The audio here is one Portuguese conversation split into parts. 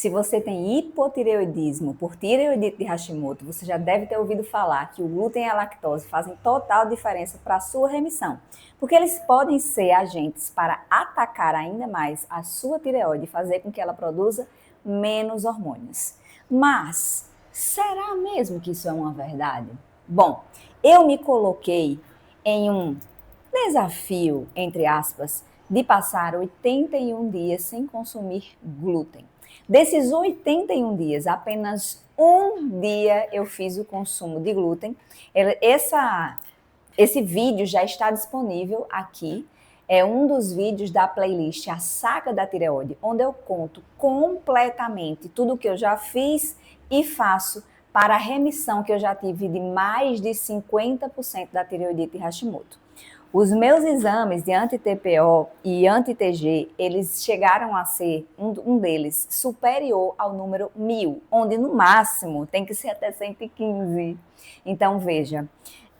Se você tem hipotireoidismo por tireoidite de Hashimoto, você já deve ter ouvido falar que o glúten e a lactose fazem total diferença para a sua remissão, porque eles podem ser agentes para atacar ainda mais a sua tireoide e fazer com que ela produza menos hormônios. Mas será mesmo que isso é uma verdade? Bom, eu me coloquei em um desafio, entre aspas, de passar 81 dias sem consumir glúten. Desses 81 dias, apenas um dia eu fiz o consumo de glúten. Esse vídeo já está disponível aqui. É um dos vídeos da playlist A Saga da Tireoide, onde eu conto completamente tudo o que eu já fiz e faço para a remissão que eu já tive de mais de 50% da tireoidite Hashimoto. Os meus exames de anti-TPO e anti-TG, eles chegaram a ser, um deles, superior ao número 1000, onde no máximo tem que ser até 115. Então, veja,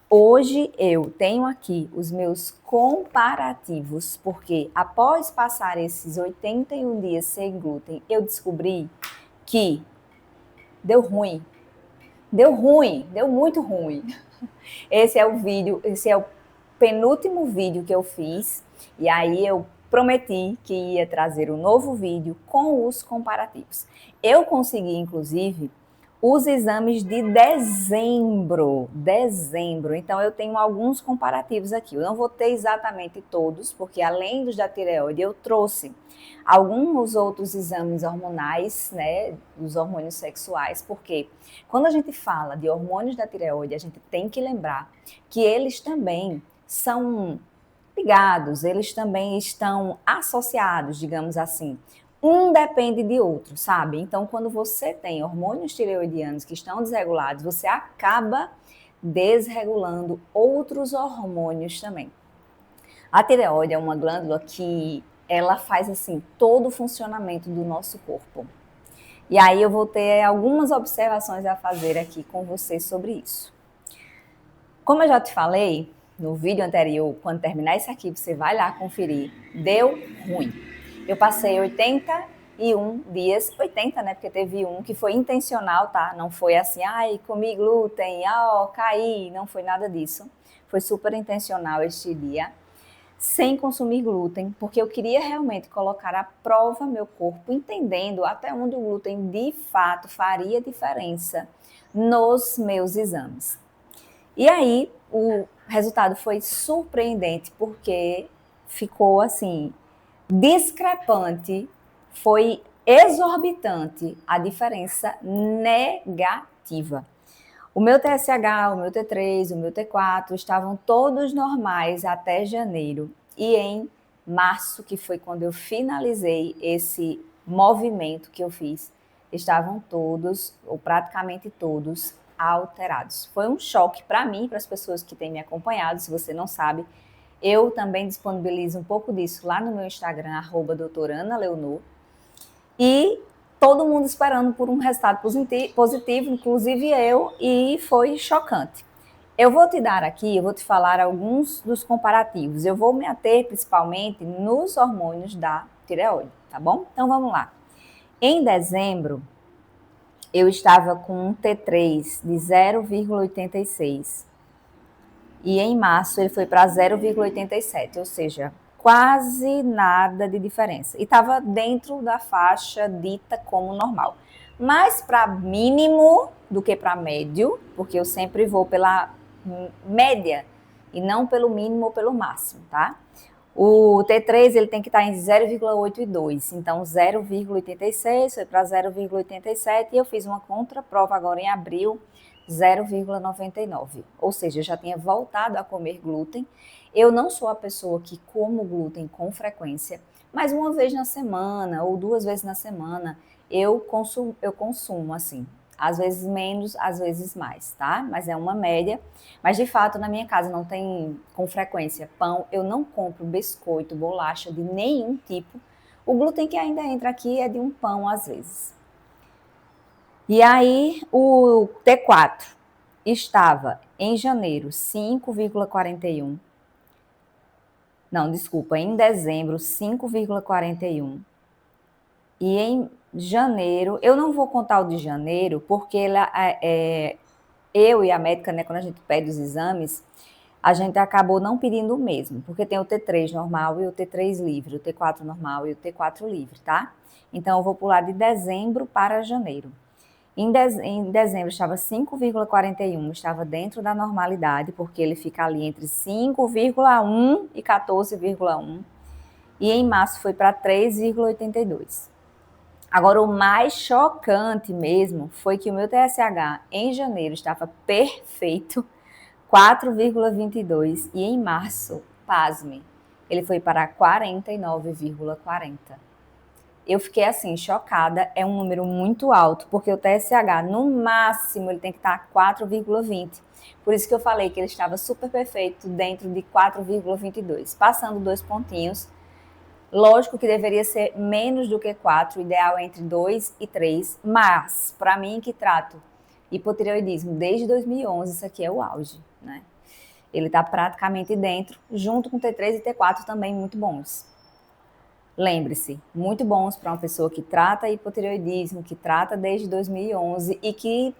hoje eu tenho aqui os meus comparativos, porque após passar esses 81 dias sem glúten, eu descobri que deu ruim. Deu ruim, deu muito ruim. Esse é o penúltimo vídeo que eu fiz, e aí eu prometi que ia trazer um novo vídeo com os comparativos. Eu consegui, inclusive, os exames de dezembro, então eu tenho alguns comparativos aqui. Eu não vou ter exatamente todos, porque além dos da tireoide, eu trouxe alguns outros exames hormonais, né, dos hormônios sexuais, porque quando a gente fala de hormônios da tireoide, a gente tem que lembrar que eles também são ligados, eles também estão associados, digamos assim. Um depende de outro, sabe? Então, quando você tem hormônios tireoidianos que estão desregulados, você acaba desregulando outros hormônios também. A tireoide é uma glândula que ela faz assim todo o funcionamento do nosso corpo. E aí eu vou ter algumas observações a fazer aqui com você sobre isso. Como eu já te falei no vídeo anterior, quando terminar esse aqui, você vai lá conferir. Deu ruim. Eu passei 81 dias, 80, né? Porque teve um que foi intencional, tá? Não foi assim, ai, comi glúten, caí. Não foi nada disso. Foi super intencional este dia, sem consumir glúten, porque eu queria realmente colocar à prova meu corpo, entendendo até onde o glúten de fato faria diferença nos meus exames. E aí, o resultado foi surpreendente, porque ficou assim, discrepante, foi exorbitante a diferença negativa. O meu TSH, o meu T3, o meu T4 estavam todos normais até janeiro. E em março, que foi quando eu finalizei esse movimento que eu fiz, estavam todos, ou praticamente todos, alterados. Foi um choque para mim, para as pessoas que têm me acompanhado. Se você não sabe, eu também disponibilizo um pouco disso lá no meu Instagram, @doutorana_leonor. E todo mundo esperando por um resultado positivo, inclusive eu, e foi chocante. Eu vou te dar aqui, eu vou te falar alguns dos comparativos. Eu vou me ater principalmente nos hormônios da tireoide, tá bom? Então vamos lá. Em dezembro, eu estava com um T3 de 0,86 e em março ele foi para 0,87, ou seja, quase nada de diferença. E estava dentro da faixa dita como normal. Mais para mínimo do que para médio, porque eu sempre vou pela média e não pelo mínimo ou pelo máximo, tá? O T3 ele tem que estar em 0,82, então 0,86 foi para 0,87 e eu fiz uma contraprova agora em abril, 0,99. Ou seja, eu já tinha voltado a comer glúten. Eu não sou a pessoa que como glúten com frequência, mas uma vez na semana ou 2 vezes na semana eu consumo assim. Às vezes menos, às vezes mais, tá? Mas é uma média. Mas de fato, na minha casa não tem com frequência pão. Eu não compro biscoito, bolacha de nenhum tipo. O glúten que ainda entra aqui é de um pão às vezes. E aí, o T4 estava em janeiro 5,41. Não, desculpa, em dezembro 5,41. E em janeiro, eu não vou contar o de janeiro, porque eu e a médica, né, quando a gente pede os exames, a gente acabou não pedindo o mesmo, porque tem o T3 normal e o T3 livre, o T4 normal e o T4 livre, tá? Então, eu vou pular de dezembro para janeiro. Em dezembro estava 5,41, estava dentro da normalidade, porque ele fica ali entre 5,1 e 14,1. E em março foi para 3,82. Agora, o mais chocante mesmo foi que o meu TSH em janeiro estava perfeito, 4,22, e em março, pasme, ele foi para 49,40. Eu fiquei assim, chocada, é um número muito alto, porque o TSH, no máximo, ele tem que estar 4,20. Por isso que eu falei que ele estava super perfeito dentro de 4,22. Passando 2 pontinhos, lógico que deveria ser menos do que 4, o ideal é entre 2 e 3, mas, para mim que trato hipotireoidismo desde 2011, isso aqui é o auge, né? Ele está praticamente dentro, junto com T3 e T4 também muito bons. Lembre-se, muito bons para uma pessoa que trata hipotireoidismo, que trata desde 2011 e que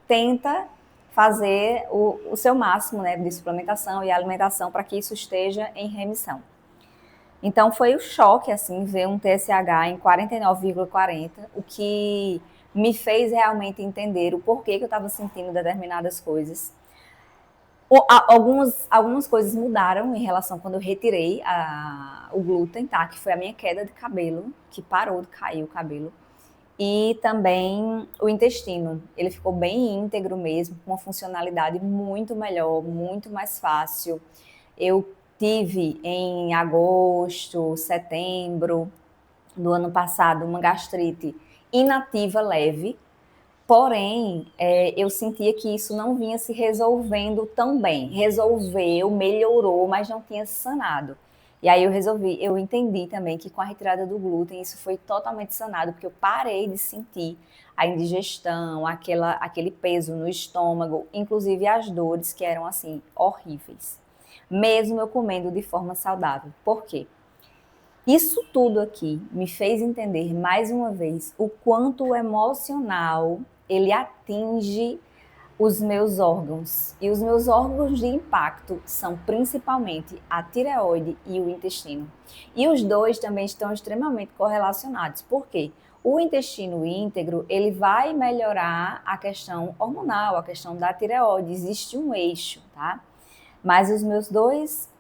tenta fazer o seu máximo, né, de suplementação e alimentação para que isso esteja em remissão. Então foi o choque, assim, ver um TSH em 49,40, o que me fez realmente entender o porquê que eu estava sentindo determinadas coisas. Algumas coisas mudaram em relação quando eu retirei o glúten, tá? Que foi a minha queda de cabelo, que parou de cair o cabelo. E também o intestino, ele ficou bem íntegro mesmo, com uma funcionalidade muito melhor, muito mais fácil. Eu tive em agosto, setembro do ano passado uma gastrite inativa leve, porém eu sentia que isso não vinha se resolvendo tão bem. Resolveu, melhorou, mas não tinha sanado. E aí eu entendi também que com a retirada do glúten isso foi totalmente sanado, porque eu parei de sentir a indigestão, aquele peso no estômago, inclusive as dores que eram assim horríveis, mesmo eu comendo de forma saudável. Por quê? Isso tudo aqui me fez entender mais uma vez o quanto o emocional ele atinge os meus órgãos. E os meus órgãos de impacto são principalmente a tireoide e o intestino. E os dois também estão extremamente correlacionados. Por quê? O intestino íntegro, ele vai melhorar a questão hormonal, a questão da tireoide. Existe um eixo, tá? Mas os meus dois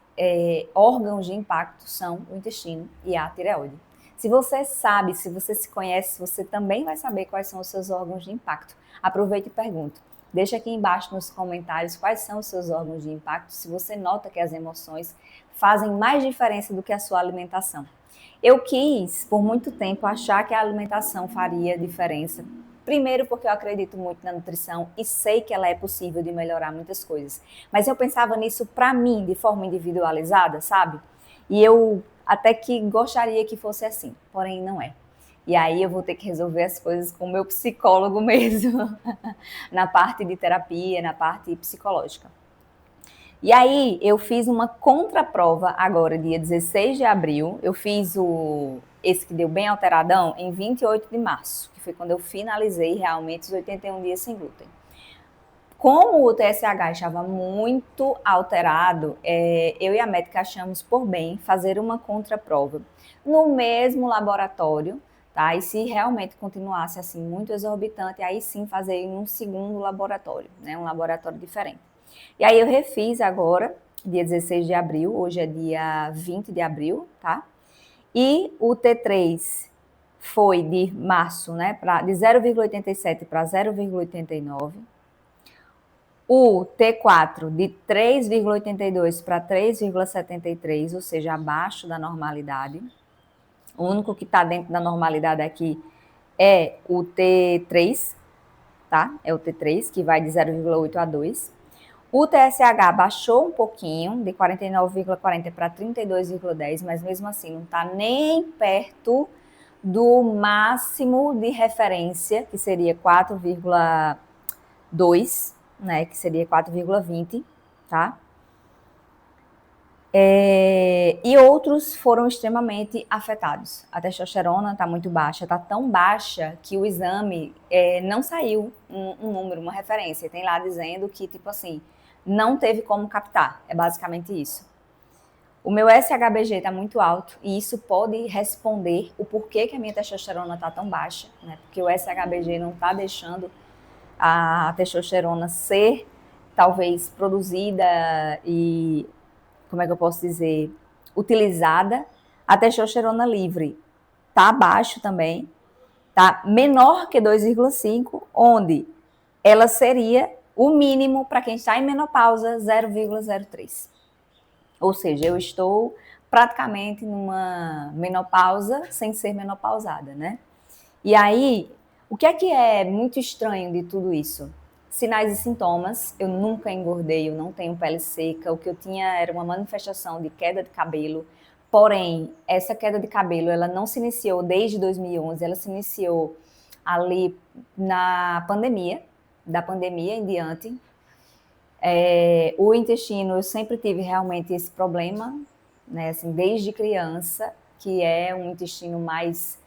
órgãos de impacto são o intestino e a tireoide. Se você sabe, se você se conhece, você também vai saber quais são os seus órgãos de impacto. Aproveite e pergunte. Deixa aqui embaixo nos comentários quais são os seus órgãos de impacto, se você nota que as emoções fazem mais diferença do que a sua alimentação. Eu quis, por muito tempo, achar que a alimentação faria diferença. Primeiro porque eu acredito muito na nutrição e sei que ela é possível de melhorar muitas coisas. Mas eu pensava nisso para mim, de forma individualizada, sabe? E eu até que gostaria que fosse assim, porém não é. E aí eu vou ter que resolver as coisas com o meu psicólogo mesmo, na parte de terapia, na parte psicológica. E aí eu fiz uma contraprova agora, dia 16 de abril. Eu fiz esse que deu bem alteradão em 28 de março, que foi quando eu finalizei realmente os 81 dias sem glúten. Como o TSH estava muito alterado, eu e a médica achamos por bem fazer uma contraprova no mesmo laboratório, tá? E se realmente continuasse assim muito exorbitante, aí sim fazer em um segundo laboratório, né? Um laboratório diferente. E aí eu refiz agora, dia 16 de abril, hoje é dia 20 de abril, tá? E o T3 foi de março, né, de 0,87 para 0,89. O T4 de 3,82 para 3,73, ou seja, abaixo da normalidade. O único que está dentro da normalidade aqui é o T3, tá? É o T3, que vai de 0,8 a 2. O TSH baixou um pouquinho, de 49,40 para 32,10, mas mesmo assim não está nem perto do máximo de referência, que seria 4,2, né, que seria 4,20, tá? E outros foram extremamente afetados. A testosterona está muito baixa, está tão baixa que o exame não saiu um número, uma referência. Tem lá dizendo que, tipo assim, não teve como captar. É basicamente isso. O meu SHBG está muito alto e isso pode responder o porquê que a minha testosterona está tão baixa, né? Porque o SHBG não está deixando a testosterona ser, talvez, produzida e, como é que eu posso dizer, utilizada. A testosterona livre está abaixo também, está menor que 2,5, onde ela seria o mínimo para quem está em menopausa, 0,03. Ou seja, eu estou praticamente numa menopausa sem ser menopausada, né? E aí, o que é muito estranho de tudo isso? Sinais e sintomas, eu nunca engordei, eu não tenho pele seca, o que eu tinha era uma manifestação de queda de cabelo, porém, essa queda de cabelo, ela não se iniciou desde 2011, ela se iniciou ali na pandemia, da pandemia em diante. O intestino, eu sempre tive realmente esse problema, né, assim, desde criança, que é um intestino mais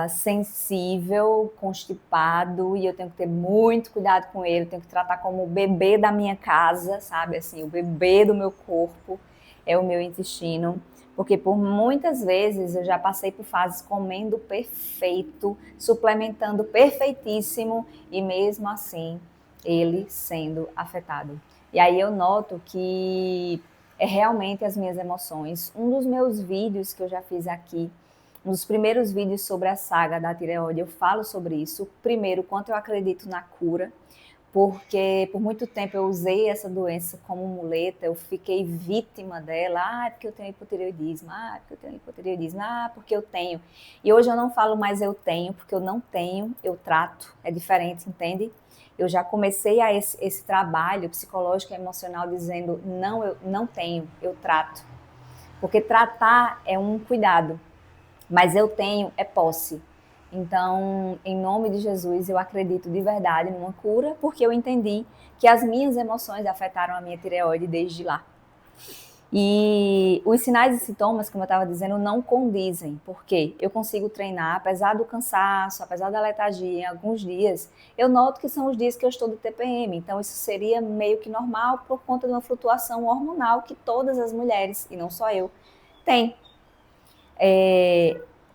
sensível, constipado, e eu tenho que ter muito cuidado com ele, tenho que tratar como o bebê da minha casa, sabe, assim, o bebê do meu corpo é o meu intestino, porque por muitas vezes eu já passei por fases comendo perfeito, suplementando perfeitíssimo, e mesmo assim ele sendo afetado. E aí eu noto que é realmente as minhas emoções. Um dos meus vídeos que eu já fiz aqui, um dos primeiros vídeos sobre a saga da tireoide, eu falo sobre isso. Primeiro, quanto eu acredito na cura, porque por muito tempo eu usei essa doença como muleta, eu fiquei vítima dela, porque eu tenho hipotireoidismo, porque eu tenho hipotireoidismo, porque eu tenho. E hoje eu não falo mais eu tenho, porque eu não tenho, eu trato, é diferente, entende? Eu já comecei esse trabalho psicológico e emocional dizendo, não, eu não tenho, eu trato. Porque tratar é um cuidado, mas eu tenho é posse. Então, em nome de Jesus, eu acredito de verdade numa cura, porque eu entendi que as minhas emoções afetaram a minha tireoide desde lá. E os sinais e sintomas, como eu estava dizendo, não condizem, porque eu consigo treinar, apesar do cansaço, apesar da letargia, em alguns dias, eu noto que são os dias que eu estou do TPM, então isso seria meio que normal por conta de uma flutuação hormonal que todas as mulheres, e não só eu, têm.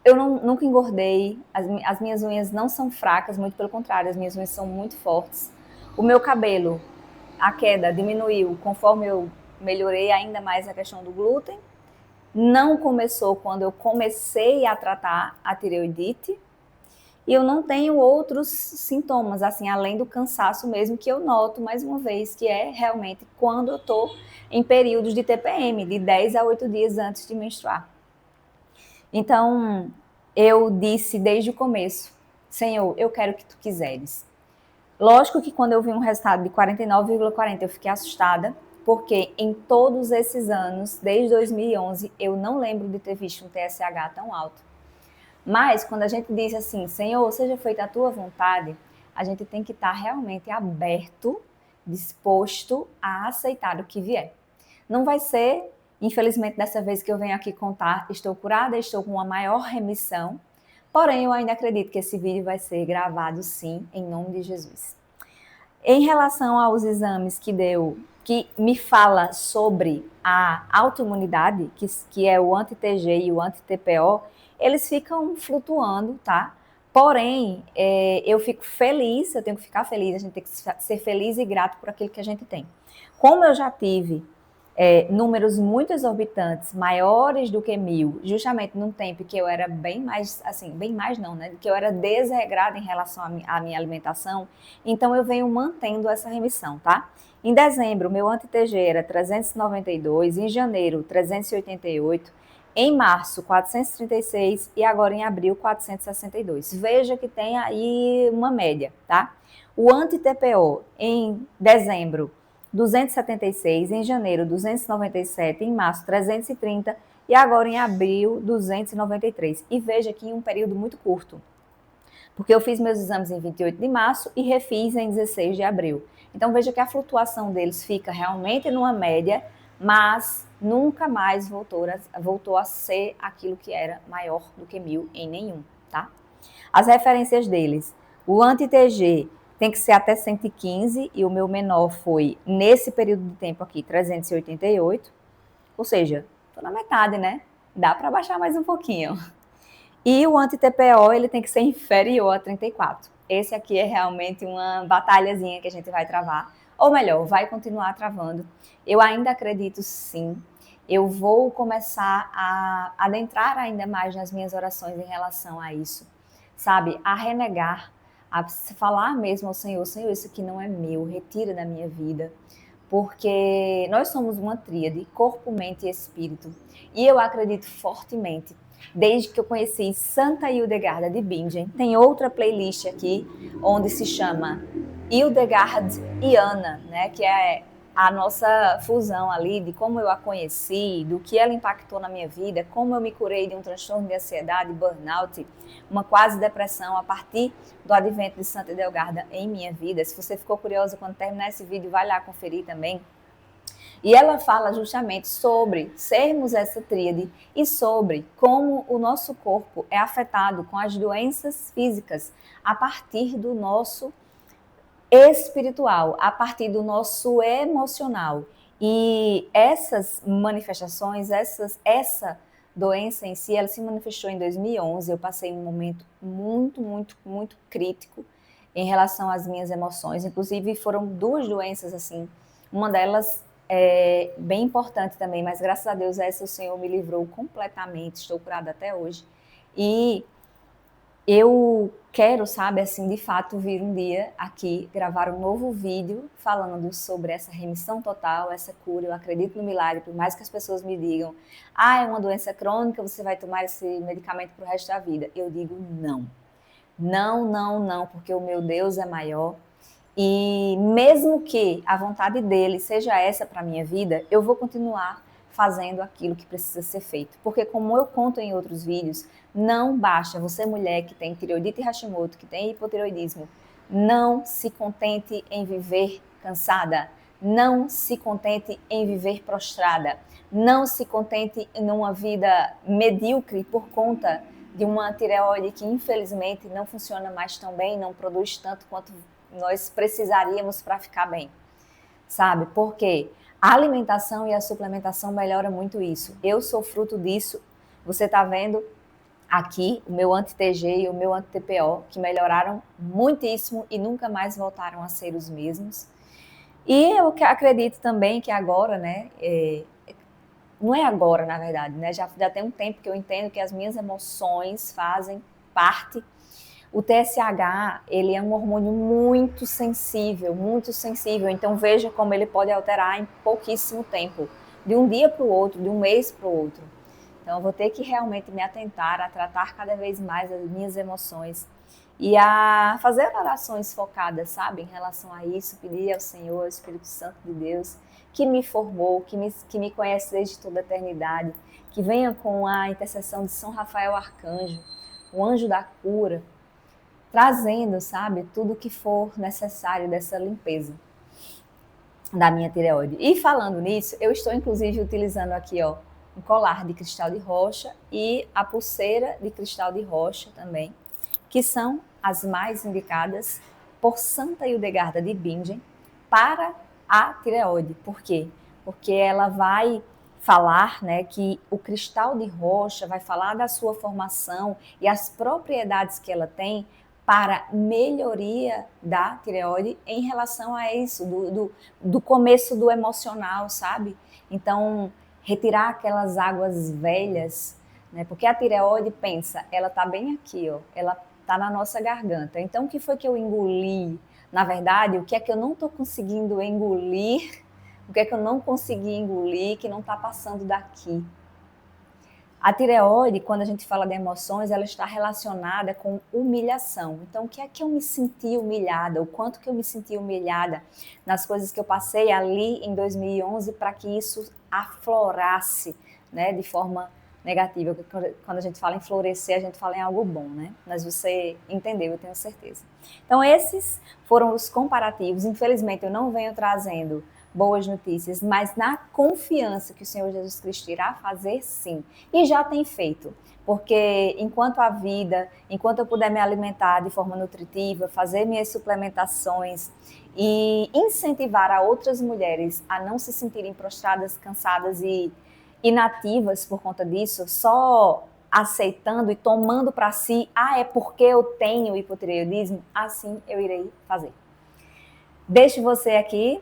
Eu nunca engordei, as minhas unhas não são fracas, muito pelo contrário, as minhas unhas são muito fortes. O meu cabelo, a queda diminuiu conforme eu melhorei ainda mais a questão do glúten. Não começou quando eu comecei a tratar a tireoidite. E eu não tenho outros sintomas, assim, além do cansaço mesmo, que eu noto, mais uma vez, que é realmente quando eu estou em períodos de TPM, de 10 a 8 dias antes de menstruar. Então, eu disse desde o começo, Senhor, eu quero o que tu quiseres. Lógico que quando eu vi um resultado de 49,40 eu fiquei assustada, porque em todos esses anos, desde 2011, eu não lembro de ter visto um TSH tão alto. Mas quando a gente diz assim, Senhor, seja feita a tua vontade, a gente tem que estar realmente aberto, disposto a aceitar o que vier. Não vai ser, infelizmente, dessa vez que eu venho aqui contar, estou curada, estou com uma maior remissão, porém eu ainda acredito que esse vídeo vai ser gravado sim, em nome de Jesus. Em relação aos exames que me fala sobre a autoimunidade, que é o anti-TG e o anti-TPO, eles ficam flutuando, tá? Porém, eu fico feliz, eu tenho que ficar feliz, a gente tem que ser feliz e grato por aquilo que a gente tem. Como eu já tive números muito exorbitantes, maiores do que 1.000, justamente num tempo que eu era bem mais, assim, bem mais não, né? Que eu era desregrada em relação à minha alimentação, então eu venho mantendo essa remissão, tá? Em dezembro, meu anti-TG era 392, em janeiro, 388, em março, 436 e agora em abril, 462. Veja que tem aí uma média, tá? O anti-TPO em dezembro, 276, em janeiro 297, em março 330 e agora em abril 293. E veja que em um período muito curto, porque eu fiz meus exames em 28 de março e refiz em 16 de abril. Então veja que a flutuação deles fica realmente numa média, mas nunca mais voltou a ser aquilo que era maior do que 1000 em nenhum, tá? As referências deles, o anti-TG tem que ser até 115 e o meu menor foi, nesse período de tempo aqui, 388, ou seja, tô na metade, né? Dá para baixar mais um pouquinho. E o anti-TPO, ele tem que ser inferior a 34. Esse aqui é realmente uma batalhazinha que a gente vai travar, ou melhor, vai continuar travando. Eu ainda acredito sim, eu vou começar a adentrar ainda mais nas minhas orações em relação a isso, sabe? A renegar, a falar mesmo ao Senhor, Senhor, isso aqui não é meu, retira da minha vida, porque nós somos uma tríade, corpo, mente e espírito, e eu acredito fortemente, desde que eu conheci Santa Hildegarda de Bingen, tem outra playlist aqui, onde se chama Hildegard e Ana, né, que é a nossa fusão ali de como eu a conheci, do que ela impactou na minha vida, como eu me curei de um transtorno de ansiedade, burnout, uma quase depressão a partir do advento de Santa Hildegarda em minha vida. Se você ficou curioso quando terminar esse vídeo, vai lá conferir também. E ela fala justamente sobre sermos essa tríade e sobre como o nosso corpo é afetado com as doenças físicas a partir do nosso espiritual, a partir do nosso emocional. E essas manifestações, essa doença em si, ela se manifestou em 2011. Eu passei um momento muito crítico em relação às minhas emoções. Inclusive, foram duas doenças assim. Uma delas é bem importante também, mas graças a Deus essa o Senhor me livrou completamente. Estou curada até hoje. E eu quero, sabe, assim, de fato, vir um dia aqui gravar um novo vídeo falando sobre essa remissão total, essa cura. Eu acredito no milagre, por mais que as pessoas me digam, é uma doença crônica, você vai tomar esse medicamento pro resto da vida. Eu digo não. Não, porque o meu Deus é maior. E mesmo que a vontade dele seja essa para a minha vida, eu vou continuar fazendo aquilo que precisa ser feito. Porque como eu conto em outros vídeos, não basta você mulher que tem tireoidite Hashimoto, que tem hipotireoidismo, não se contente em viver cansada, não se contente em viver prostrada, não se contente em uma vida medíocre por conta de uma tireoide que infelizmente não funciona mais tão bem, não produz tanto quanto nós precisaríamos para ficar bem, sabe? Porque a alimentação e a suplementação melhoram muito isso. Eu sou fruto disso. Você está vendo aqui o meu anti-TG e o meu anti-TPO, que melhoraram muitíssimo e nunca mais voltaram a ser os mesmos. E eu acredito também que agora, né, não é agora, na verdade, né, já tem um tempo que eu entendo que as minhas emoções fazem parte. O TSH, ele é um hormônio muito sensível, então veja como ele pode alterar em pouquíssimo tempo, de um dia para o outro, de um mês para o outro. Então eu vou ter que realmente me atentar a tratar cada vez mais as minhas emoções e a fazer orações focadas, sabe, em relação a isso, pedir ao Senhor, ao Espírito Santo de Deus, que me formou, que me conhece desde toda a eternidade, que venha com a intercessão de São Rafael Arcanjo, o anjo da cura, trazendo, sabe, tudo que for necessário dessa limpeza da minha tireoide. E falando nisso, eu estou inclusive utilizando aqui, ó, um colar de cristal de rocha e a pulseira de cristal de rocha também, que são as mais indicadas por Santa Hildegarda de Bingen para a tireoide. Por quê? Porque ela vai falar, né, que o cristal de rocha vai falar da sua formação e as propriedades que ela tem para melhoria da tireoide em relação a isso, do começo do emocional, sabe? Então, retirar aquelas águas velhas, né? Porque a tireoide, pensa, ela tá bem aqui, ó, ela tá na nossa garganta. Então, o que foi que eu engoli? Na verdade, o que é que eu não tô conseguindo engolir? O que é que eu não consegui engolir que não tá passando daqui? A tireoide, quando a gente fala de emoções, ela está relacionada com humilhação. Então, o que é que eu me senti humilhada? O quanto que eu me senti humilhada nas coisas que eu passei ali em 2011 para que isso aflorasse, né, de forma negativa. Quando a gente fala em florescer, a gente fala em algo bom, né? Mas você entendeu, eu tenho certeza. Então, esses foram os comparativos. Infelizmente, eu não venho trazendo boas notícias, mas na confiança que o Senhor Jesus Cristo irá fazer, sim. E já tem feito. Porque enquanto a vida, enquanto eu puder me alimentar de forma nutritiva, fazer minhas suplementações e incentivar a outras mulheres a não se sentirem prostradas, cansadas e inativas por conta disso, só aceitando e tomando para si, é porque eu tenho hipotireoidismo, assim eu irei fazer. Deixo você aqui.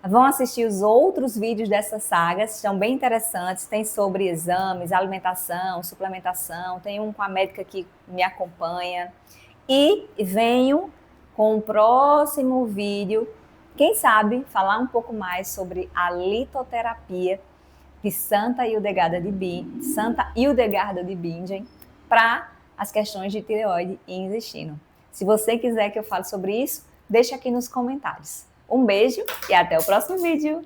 Vão assistir os outros vídeos dessa saga, são bem interessantes. Tem sobre exames, alimentação, suplementação. Tem um com a médica que me acompanha. E venho com o próximo vídeo, quem sabe, falar um pouco mais sobre a litoterapia de Santa Hildegarda de Bingen para as questões de tireoide e intestino. Se você quiser que eu fale sobre isso, deixa aqui nos comentários. Um beijo e até o próximo vídeo!